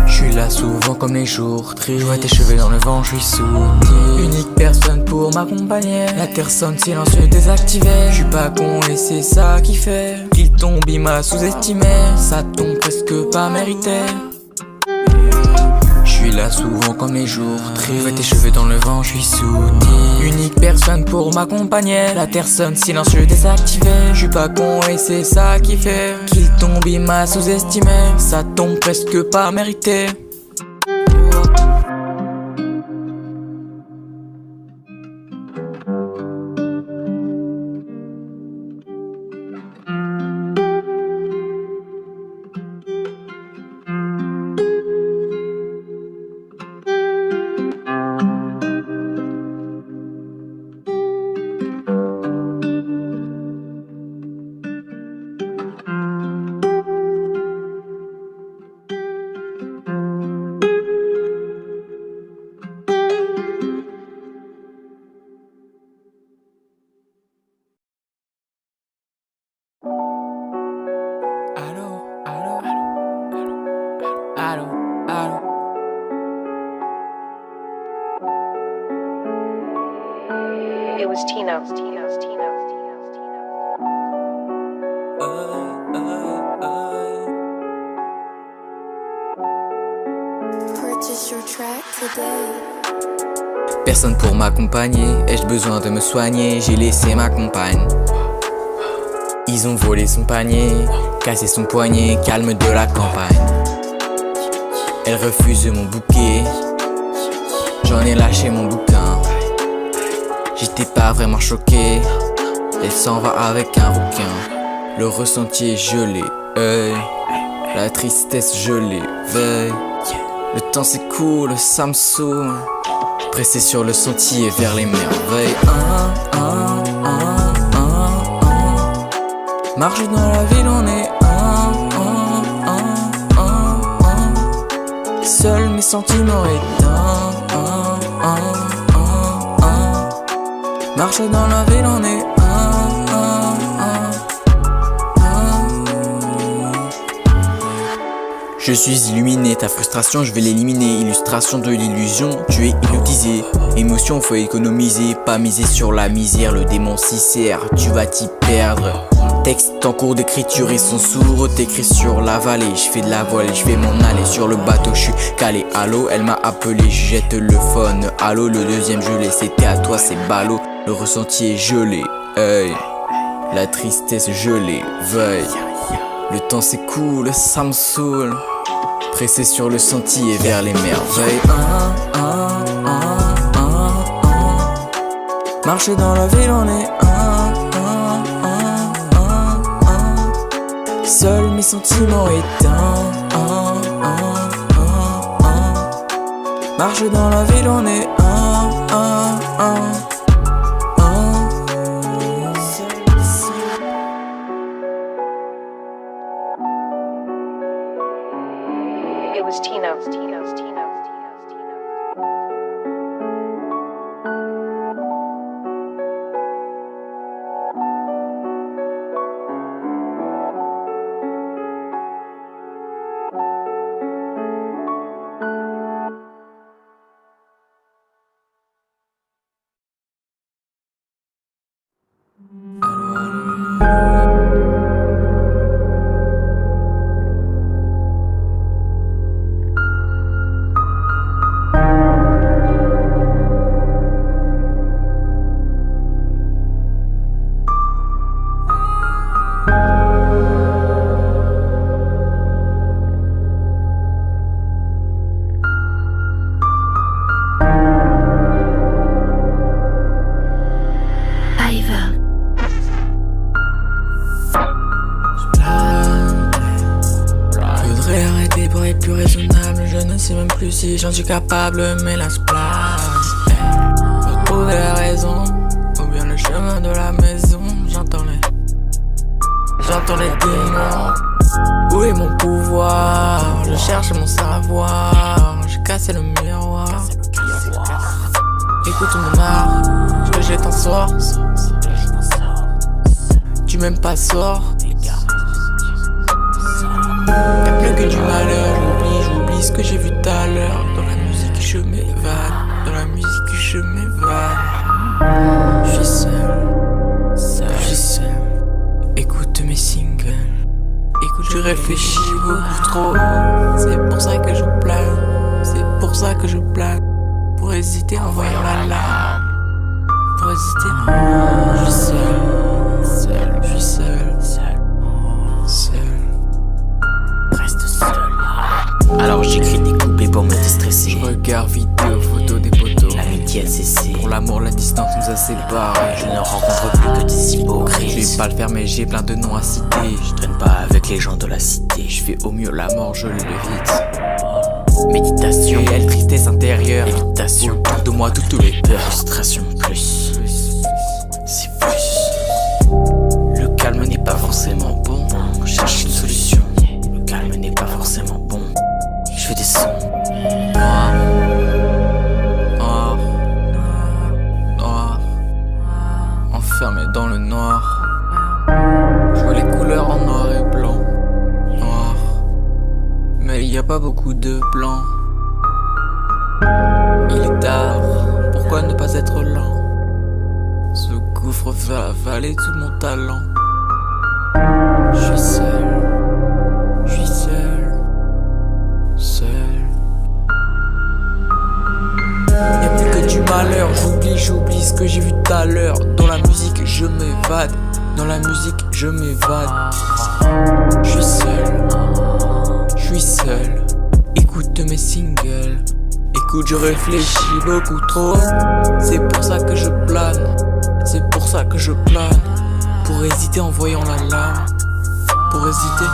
Je suis là souvent comme les jours tristes. Je vois tes cheveux dans le vent, je suis sous tes. Unique personne pour m'accompagner. La terre sonne silencieux désactivé. Je suis pas con et c'est ça qui fait qu'il tombe, il m'a sous-estimé. Ça tombe presque pas mérité. Je suis là souvent comme les jours tristes. Je vois tes cheveux dans le vent, je suis sous tes. Unique personne pour m'accompagner. La terre sonne silencieux désactivé. Je suis pas con et c'est ça qui fait qu'il tombe, il m'a sous-estimé. Ça tombe presque pas mérité. Allô. It was Tino. Purchase your track today. Personne pour m'accompagner. Ai-je besoin de me soigner? J'ai laissé ma compagne. Ils ont volé son panier, cassé son poignet, calme de la campagne. Elle refuse mon bouquet. J'en ai lâché mon bouquin. J'étais pas vraiment choqué. Elle s'en va avec un rouquin. Le ressenti est gelé, la tristesse gelée, veille. Le temps s'écoule, ça me saoule. Pressé sur le sentier vers les merveilles. Marche dans la ville, on est seul, mes sentiments éteints. Marche dans la ville, on est Je suis illuminé, ta frustration je vais l'éliminer. Illustration de l'illusion, tu es hypnotisé. Émotion faut économiser, pas miser sur la misère. Le démon s'y sert, tu vas t'y perdre. Texte en cours d'écriture, ils sont sourds. T'écris sur la vallée, je fais de la voile, je vais m'en aller sur le bateau, je suis calé. Allô, elle m'a appelé, je jette le phone. Allô, le deuxième gelé, c'était à toi, c'est ballot. Le ressenti est gelé, la tristesse gelée, veille. Le temps s'écoule, ça me saoule. Pressé sur le sentier vers les merveilles. Marcher dans la ville, on est seul, mes sentiments éteints. Marcher dans la ville, on est It was Tino. pour être plus raisonnable, je ne sais même plus si j'en suis capable, mais la splage. Retrouver la raison, ou bien le chemin de la maison. J'entends les démons. Où est mon pouvoir? Je cherche mon savoir. J'ai cassé le miroir. Écoute mon art, je t'en sors. Tu m'aimes pas, sors. Y'a plus que du malheur, j'oublie ce que j'ai vu tout à l'heure. Dans la musique je m'évade, dans la musique je m'évade. Je suis seul, écoute mes singles. Écoute, je réfléchis beaucoup trop. C'est pour ça que je plane, pour hésiter en voyant la lame. Pour hésiter, je suis seul. Reste seul. Alors j'écris des couplets pour me déstresser. Je regarde vidéos, photos des potos. L'amitié a cessé. Pour l'amour, la distance nous a séparés. Je ne rencontre plus que des hypocrites. Je vais pas le faire, mais j'ai plein de noms à citer. Je traîne pas avec les gens de la cité. Je fais au mieux la mort, je l'évite. Méditation, Réelle tristesse intérieure. évitation, Autour de moi, toutes les peurs. frustration plus. C'est plus. Le calme n'est pas forcément bon. Cherche une solution. Le calme n'est pas forcément bon. Je fais des sons. Noir, enfermé dans le noir. Je vois les couleurs en noir et blanc. Noir, mais il y a pas beaucoup de blanc. Il est tard, pourquoi ne pas être lent? Ce gouffre va avaler tout mon talent. Je suis seul. Y'a plus que du malheur, j'oublie ce que j'ai vu tout à l'heure. Dans la musique je m'évade, Je suis seul, écoute mes singles. Écoute, je réfléchis beaucoup trop. C'est pour ça que je plane, pour hésiter en voyant la lame. Pour hésiter,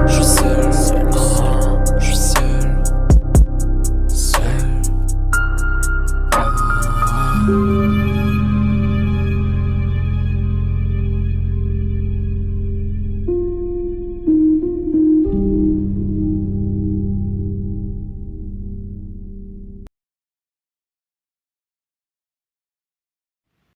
je suis seul.